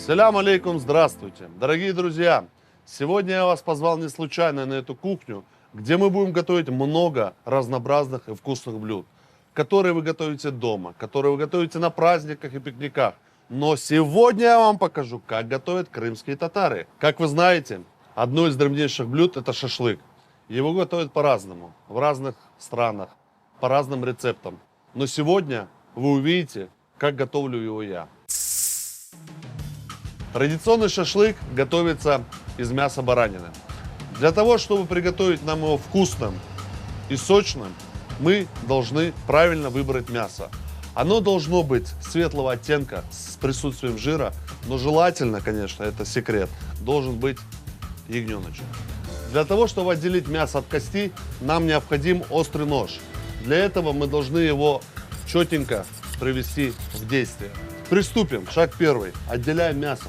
Салям алейкум, здравствуйте. Дорогие друзья, сегодня я вас позвал не случайно на эту кухню, где мы будем готовить много разнообразных и вкусных блюд, которые вы готовите дома, которые вы готовите на праздниках и пикниках. Но сегодня я вам покажу, как готовят крымские татары. Как вы знаете, одно из древнейших блюд – это шашлык. Его готовят по-разному, в разных странах, по разным рецептам. Но сегодня вы увидите, как готовлю его я. Традиционный шашлык готовится из мяса баранины. Для того, чтобы приготовить нам его вкусным и сочным, мы должны правильно выбрать мясо. Оно должно быть светлого оттенка с присутствием жира, но желательно, конечно, это секрет, должен быть ягненочек. Для того, чтобы отделить мясо от кости, нам необходим острый нож. Для этого мы должны его четенько привести в действие. Приступим. Шаг первый. Отделяем мясо.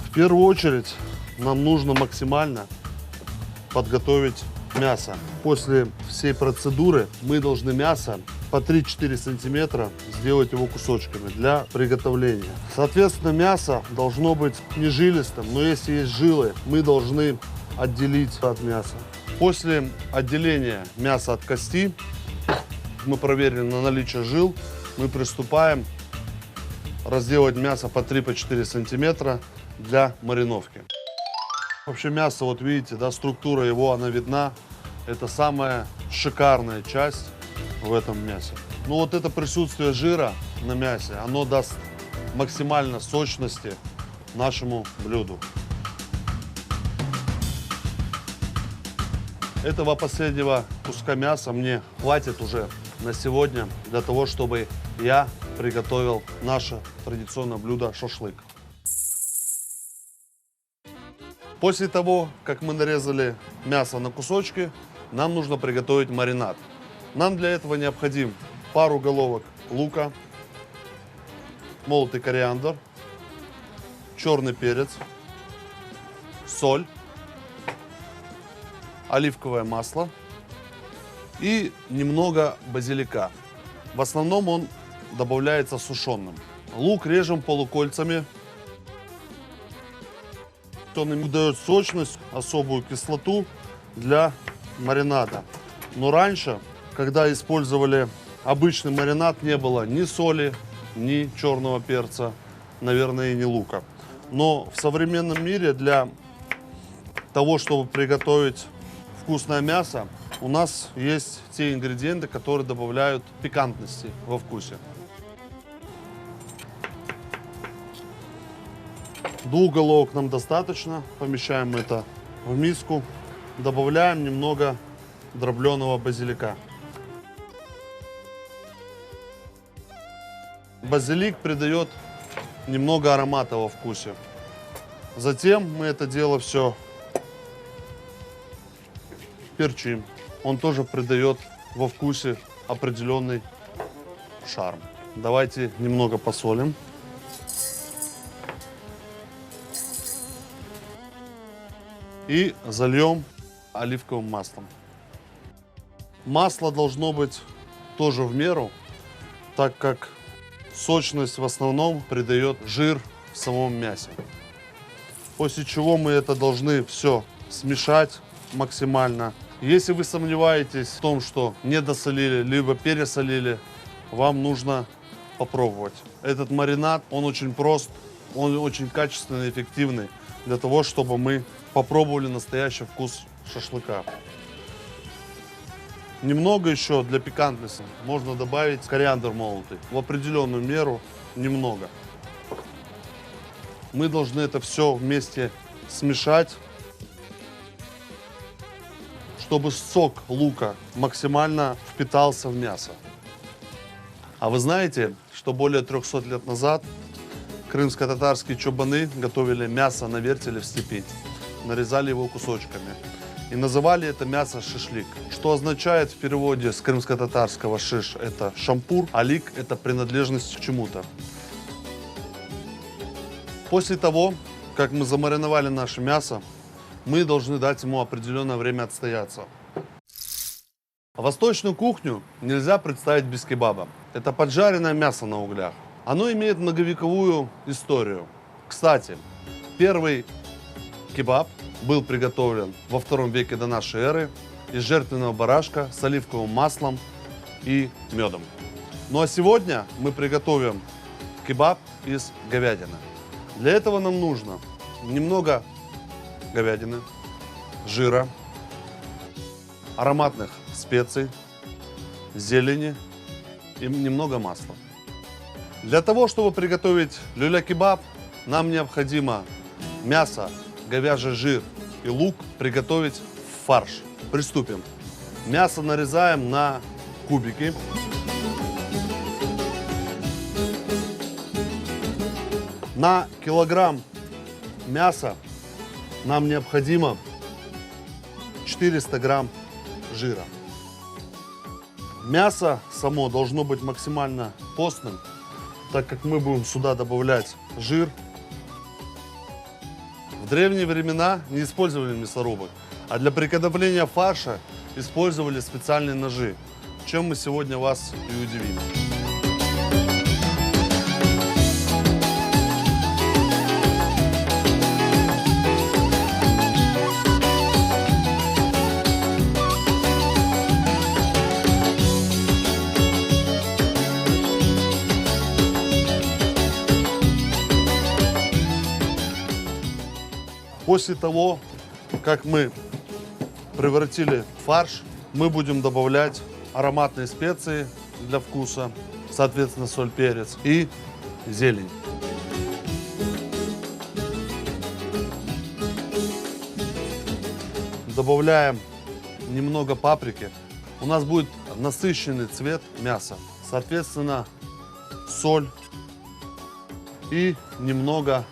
В первую очередь нам нужно максимально подготовить мясо. После всей процедуры мы должны мясо по 3-4 сантиметра сделать его кусочками для приготовления. Соответственно, мясо должно быть не жилистым, но если есть жилы, мы должны отделить от мяса. После отделения мяса от кости, мы проверили на наличие жил, мы приступаем разделать мясо по 3-4 сантиметра для мариновки. Вообще мясо, вот видите, да, структура его, она видна. Это самая шикарная часть в этом мясе. Но вот это присутствие жира на мясе, оно даст максимально сочности нашему блюду. Этого последнего куска мяса мне хватит уже на сегодня для того, чтобы я приготовил наше традиционное блюдо шашлык. После того, как мы нарезали мясо на кусочки, нам нужно приготовить маринад. Нам для этого необходим пару головок лука, молотый кориандр, черный перец, соль, оливковое масло и немного базилика. В основном он добавляется сушеным. Лук режем полукольцами. Он ему дает сочность, особую кислоту для маринада. Но раньше, когда использовали обычный маринад, не было ни соли, ни черного перца, наверное, и ни лука. Но в современном мире для того, чтобы приготовить вкусное мясо, у нас есть те ингредиенты, которые добавляют пикантности во вкусе. 2 головок нам достаточно. Помещаем это в миску. Добавляем немного дробленого базилика. Базилик придает немного аромата во вкусе. Затем мы это дело все перчим. Он тоже придает во вкусе определенный шарм. Давайте немного посолим. И зальем оливковым маслом. Масло должно быть тоже в меру, так как сочность в основном придает жир в самом мясе. После чего мы это должны все смешать максимально. Если вы сомневаетесь в том, что не досолили, либо пересолили, вам нужно попробовать. Этот маринад, он очень прост, он очень качественный, эффективный для того, чтобы мы попробовали настоящий вкус шашлыка. Немного еще для пикантности можно добавить кориандр молотый. В определенную меру немного. Мы должны это все вместе смешать, чтобы сок лука максимально впитался в мясо. А вы знаете, что более 300 лет назад крымско-татарские чобаны готовили мясо на вертеле в степи, нарезали его кусочками и называли это мясо шашлык, что означает в переводе с крымско-татарского шиш – это шампур, а лик – это принадлежность к чему-то. После того, как мы замариновали наше мясо, мы должны дать ему определенное время отстояться. Восточную кухню нельзя представить без кебаба. Это поджаренное мясо на углях. Оно имеет многовековую историю. Кстати, первый кебаб был приготовлен во II веке до нашей эры из жертвенного барашка с оливковым маслом и медом. Ну а сегодня мы приготовим кебаб из говядины. Для этого нам нужно немного говядины, жира, ароматных специй, зелени и немного масла. Для того, чтобы приготовить люля-кебаб, нам необходимо мясо, говяжий жир и лук приготовить в фарш. Приступим. Мясо нарезаем на кубики. На килограмм мяса нам необходимо 400 грамм жира. Мясо само должно быть максимально постным, так как мы будем сюда добавлять жир. В древние времена не использовали мясорубок, а для приготовления фарша использовали специальные ножи, чем мы сегодня вас и удивим. После того, как мы превратили фарш, мы будем добавлять ароматные специи для вкуса, соответственно, соль, перец и зелень. Добавляем немного паприки. У нас будет насыщенный цвет мяса, соответственно, соль и немного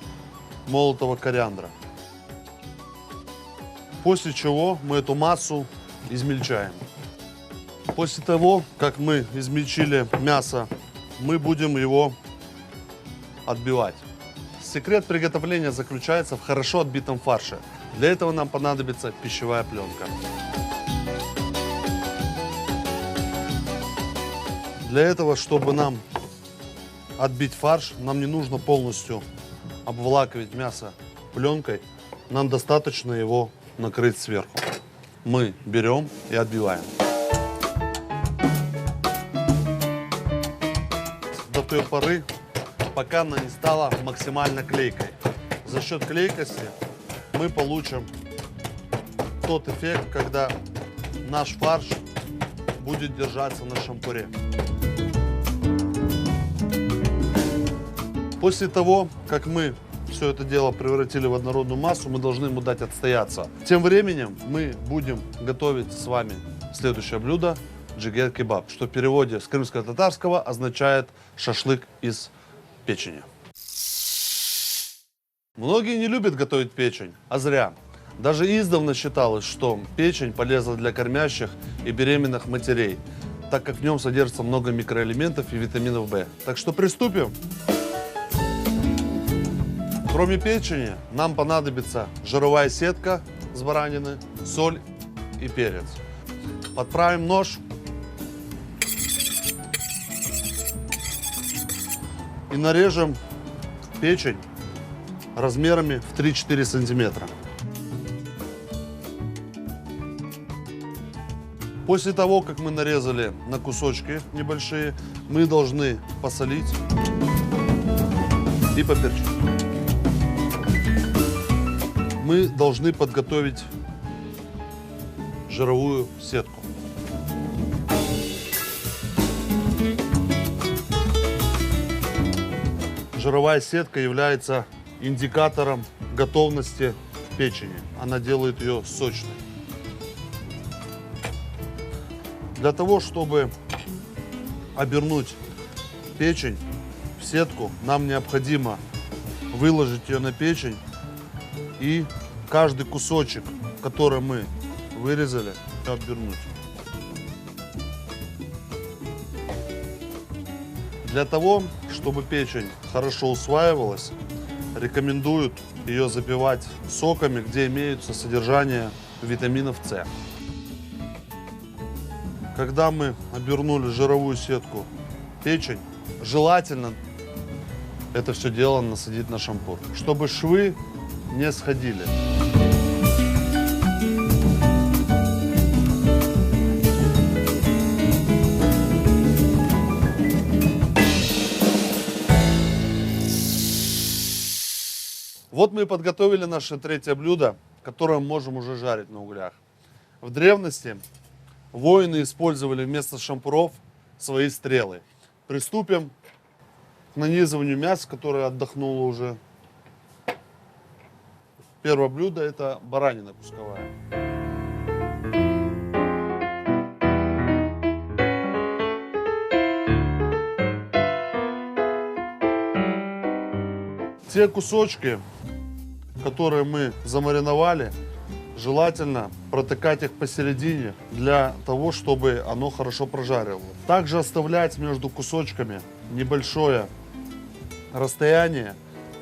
молотого кориандра. После чего мы эту массу измельчаем. После того, как мы измельчили мясо, мы будем его отбивать. Секрет приготовления заключается в хорошо отбитом фарше. Для этого нам понадобится пищевая пленка. Для этого, чтобы нам отбить фарш, нам не нужно полностью обволакивать мясо пленкой. Нам достаточно его накрыть сверху. Мы берем и отбиваем. До той поры, пока она не стала максимально клейкой. За счет клейкости мы получим тот эффект, когда наш фарш будет держаться на шампуре. После того, как мы все это дело превратили в однородную массу, мы должны ему дать отстояться. Тем временем мы будем готовить с вами следующее блюдо – джигер-кебаб, что в переводе с крымско-татарского означает шашлык из печени. Многие не любят готовить печень, а зря. Даже издавна считалось, что печень полезна для кормящих и беременных матерей, так как в нем содержится много микроэлементов и витаминов В. Так что приступим. Кроме печени, нам понадобится жировая сетка с баранины, соль и перец. Подправим нож и нарежем печень размерами в 3-4 сантиметра. После того, как мы нарезали на кусочки небольшие, мы должны посолить и поперчить. Мы должны подготовить жировую сетку. Жировая сетка является индикатором готовности печени. Она делает ее сочной. Для того, чтобы обернуть печень в сетку, нам необходимо выложить ее на печень и каждый кусочек, который мы вырезали, обернуть. Для того, чтобы печень хорошо усваивалась, рекомендуют ее запивать соками, где имеются содержание витаминов С. Когда мы обернули жировую сетку печень, желательно это все дело насадить на шампур, чтобы швы не сходили. Вот мы и подготовили наше третье блюдо, которое мы можем уже жарить на углях. В древности воины использовали вместо шампуров свои стрелы. Приступим к нанизыванию мяса, которое отдохнуло уже. Первое блюдо — это баранина кусковая. Те кусочки, которые мы замариновали, желательно протыкать их посередине для того, чтобы оно хорошо прожарило. Также оставлять между кусочками небольшое расстояние,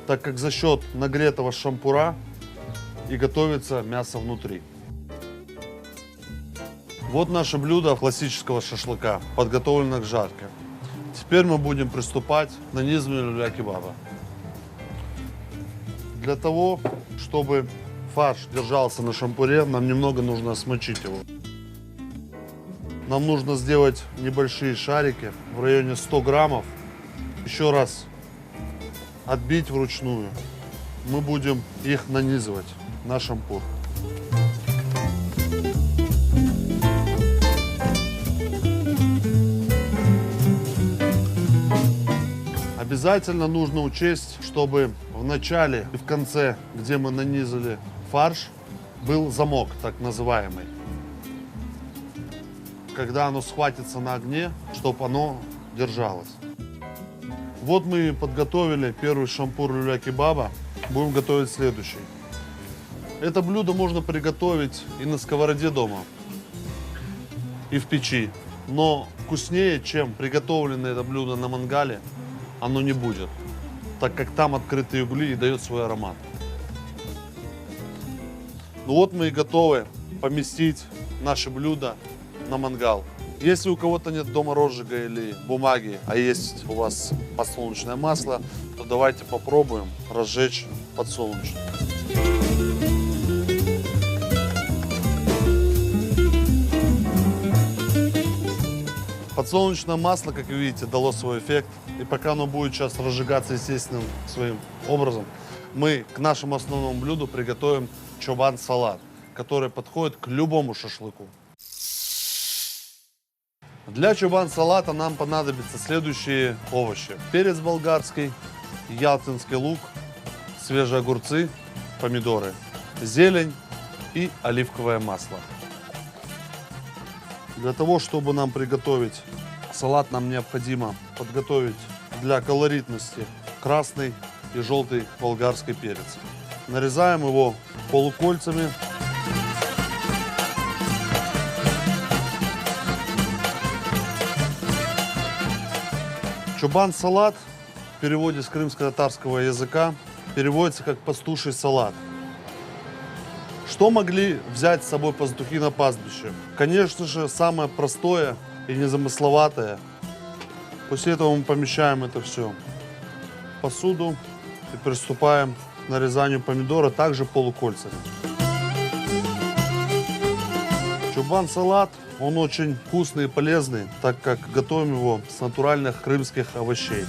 так как за счет нагретого шампура и готовится мясо внутри. Вот наше блюдо классического шашлыка, подготовлено к жарке. Теперь мы будем приступать к нанизыванию люля-кебаба. Для того, чтобы фарш держался на шампуре, нам немного нужно смочить его. Нам нужно сделать небольшие шарики в районе 100 граммов. Еще раз отбить вручную. Мы будем их нанизывать на шампур. Обязательно нужно учесть, чтобы в начале и в конце, где мы нанизали фарш, был замок, так называемый. Когда оно схватится на огне, чтобы оно держалось. Вот мы подготовили первый шампур люля-кебаба. Будем готовить следующий. Это блюдо можно приготовить и на сковороде дома, и в печи. Но вкуснее, чем приготовленное это блюдо на мангале, оно не будет, так как там открытые угли и дает свой аромат. Ну вот мы и готовы поместить наше блюдо на мангал. Если у кого-то нет дома розжига или бумаги, а есть у вас подсолнечное масло, то давайте попробуем разжечь подсолнечник. Подсолнечное масло, как вы видите, дало свой эффект. И пока оно будет сейчас разжигаться естественным своим образом, мы к нашему основному блюду приготовим чобан-салат, который подходит к любому шашлыку. Для чобан-салата нам понадобятся следующие овощи. Перец болгарский, ялтинский лук, свежие огурцы, помидоры, зелень и оливковое масло. Для того, чтобы нам приготовить салат, нам необходимо подготовить для колоритности красный и желтый болгарский перец. Нарезаем его полукольцами. Чобан-салат в переводе с крымско-татарского языка переводится как пастуший салат. Что могли взять с собой пастухи на пастбище? Конечно же, самое простое и незамысловатое. После этого мы помещаем это все в посуду и приступаем к нарезанию помидора также полукольцами. Чобан-салат, он очень вкусный и полезный, так как готовим его с натуральных крымских овощей.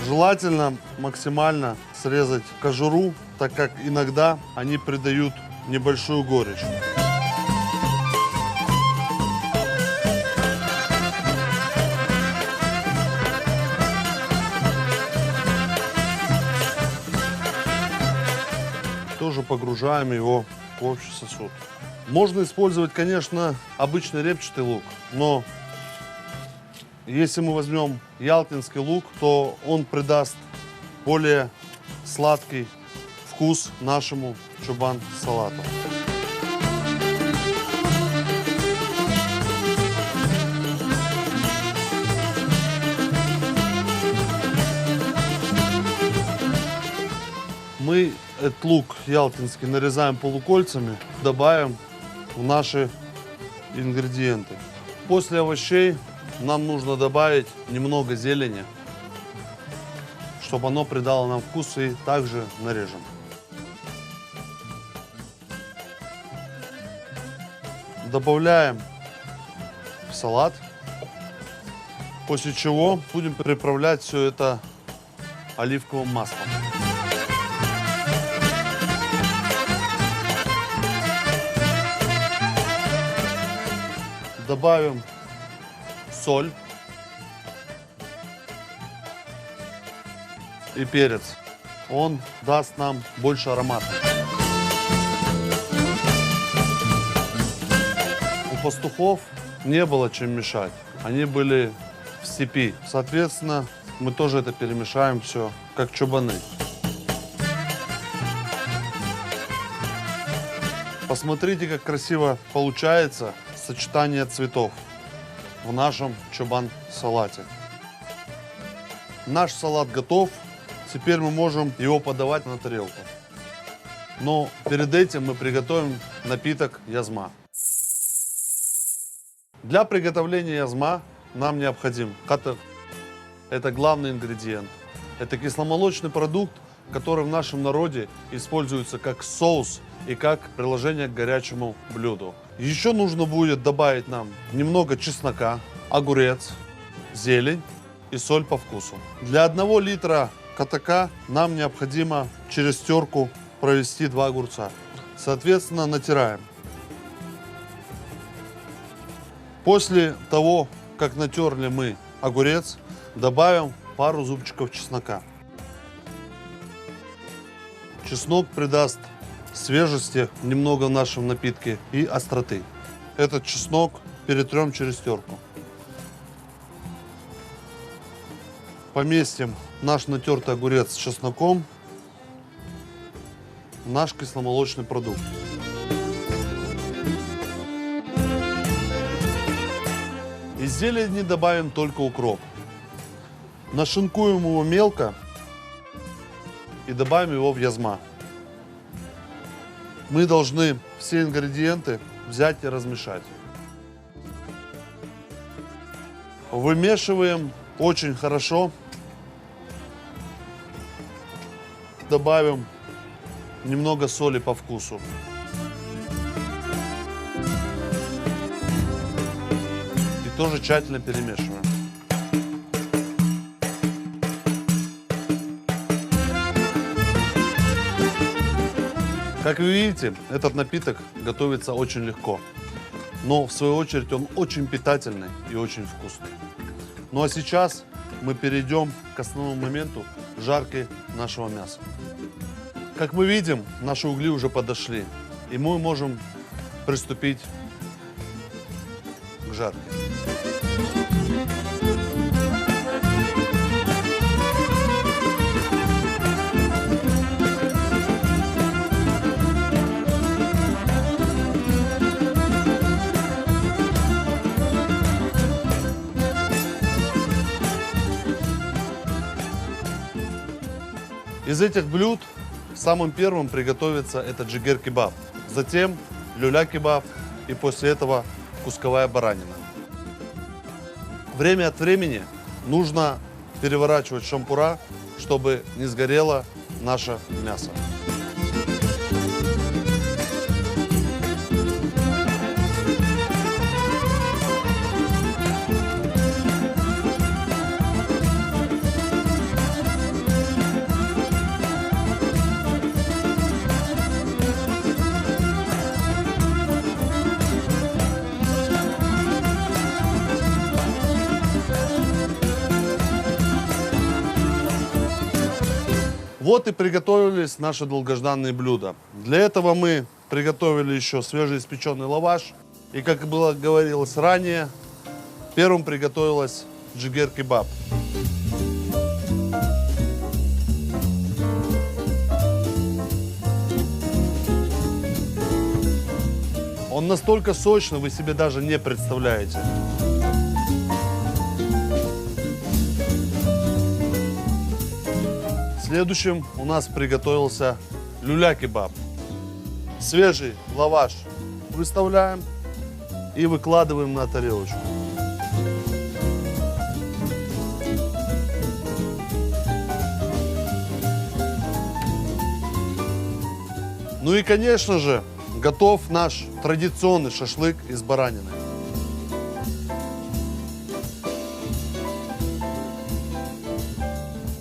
Желательно максимально срезать кожуру, так как иногда они придают небольшую горечь. Тоже погружаем его в общий сосуд. Можно использовать, конечно, обычный репчатый лук, но если мы возьмем ялтинский лук, то он придаст более сладкий вкус нашему чобан-салату. Мы этот лук ялтинский нарезаем полукольцами, добавим в наши ингредиенты. После овощей нам нужно добавить немного зелени, чтобы оно придало нам вкус, и также нарежем. Добавляем в салат, после чего будем приправлять все это оливковым маслом. Добавим соль и перец. Он даст нам больше аромата. У пастухов не было чем мешать. Они были в степи. Соответственно, мы тоже это перемешаем все, как чубаны. Посмотрите, как красиво получается сочетание цветов в нашем чубан-салате. Наш салат готов. Теперь мы можем его подавать на тарелку. Но перед этим мы приготовим напиток язма. Для приготовления язма нам необходим катык. Это главный ингредиент. Это кисломолочный продукт, который в нашем народе используется как соус и как приложение к горячему блюду. Еще нужно будет добавить нам немного чеснока, огурец, зелень и соль по вкусу. Для 1 литра катыка нам необходимо через терку провести 2 огурца. Соответственно, натираем. После того, как натерли мы огурец, добавим пару зубчиков чеснока. Чеснок придаст свежести немного в нашем напитке и остроты. Этот чеснок перетрем через терку. Поместим наш натертый огурец с чесноком в наш кисломолочный продукт. Из зелени добавим только укроп. Нашинкуем его мелко и добавим его в язма. Мы должны все ингредиенты взять и размешать. Вымешиваем очень хорошо. Добавим немного соли по вкусу. И тоже тщательно перемешиваем. Как вы видите, этот напиток готовится очень легко. Но в свою очередь он очень питательный и очень вкусный. Ну а сейчас мы перейдем к основному моменту жарки нашего мяса. Как мы видим, наши угли уже подошли, и мы можем приступить к жарке. Из этих блюд самым первым приготовится это джигер-кебаб, затем люля-кебаб и после этого кусковая баранина. Время от времени нужно переворачивать шампура, чтобы не сгорело наше мясо. Вот и приготовились наши долгожданные блюда. Для этого мы приготовили еще свежеиспеченный лаваш. И, как было говорилось ранее, первым приготовилась джигер-кебаб. Он настолько сочный, вы себе даже не представляете. Следующим у нас приготовился люля-кебаб. Свежий лаваш выставляем и выкладываем на тарелочку. Ну и, конечно же, готов наш традиционный шашлык из баранины.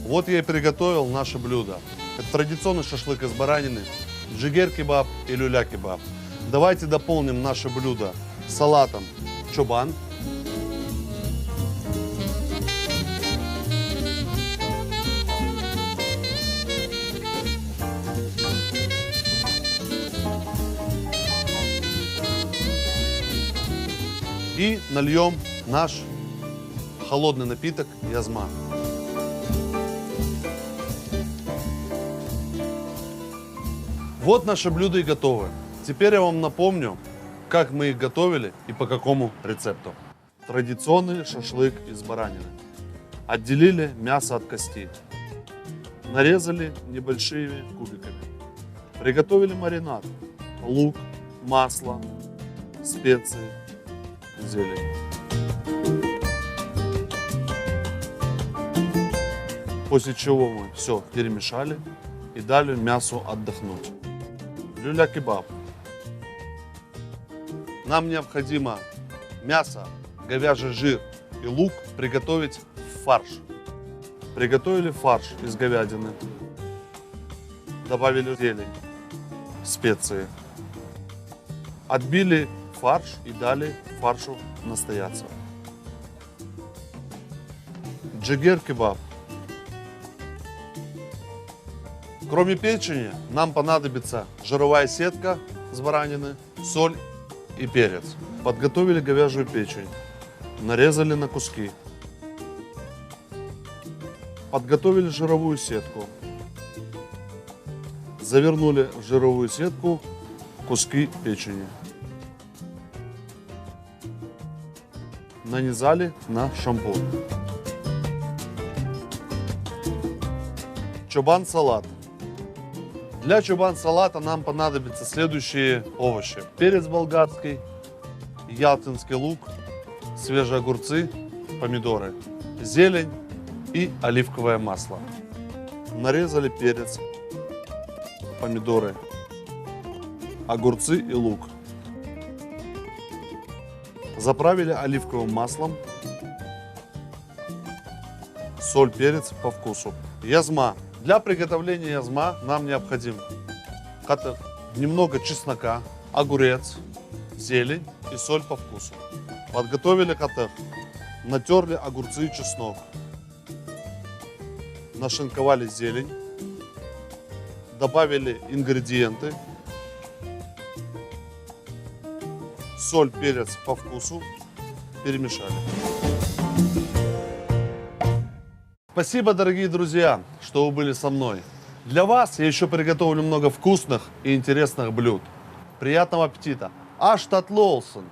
Вот я и приготовил наше блюдо. Это традиционный шашлык из баранины, джигер-кебаб и люля-кебаб. Давайте дополним наше блюдо салатом чобан. И нальем наш холодный напиток язма. Вот наши блюда и готовы. Теперь я вам напомню, как мы их готовили и по какому рецепту. Традиционный шашлык из баранины. Отделили мясо от кости. Нарезали небольшими кубиками. Приготовили маринад. Лук, масло, специи, зелень. После чего мы все перемешали и дали мясу отдохнуть. Люля-кебаб. Нам необходимо мясо, говяжий жир и лук приготовить в фарш. Приготовили фарш из говядины. Добавили зелень, специи. Отбили фарш и дали фаршу настояться. Джигер-кебаб. Кроме печени, нам понадобится жировая сетка с баранины, соль и перец. Подготовили говяжью печень, нарезали на куски. Подготовили жировую сетку. Завернули в жировую сетку куски печени. Нанизали на шампур. Чобан-салат. Для чобан-салата нам понадобятся следующие овощи. Перец болгарский, ялтинский лук, свежие огурцы, помидоры, зелень и оливковое масло. Нарезали перец, помидоры, огурцы и лук. Заправили оливковым маслом, соль, перец по вкусу. Язма. Для приготовления язма нам необходим катык, немного чеснока, огурец, зелень и соль по вкусу. Подготовили катык, натерли огурцы и чеснок, нашинковали зелень, добавили ингредиенты, соль, перец по вкусу, перемешали. Спасибо, дорогие друзья, что вы были со мной. Для вас я еще приготовлю много вкусных и интересных блюд. Приятного аппетита! Аштат Лолсон!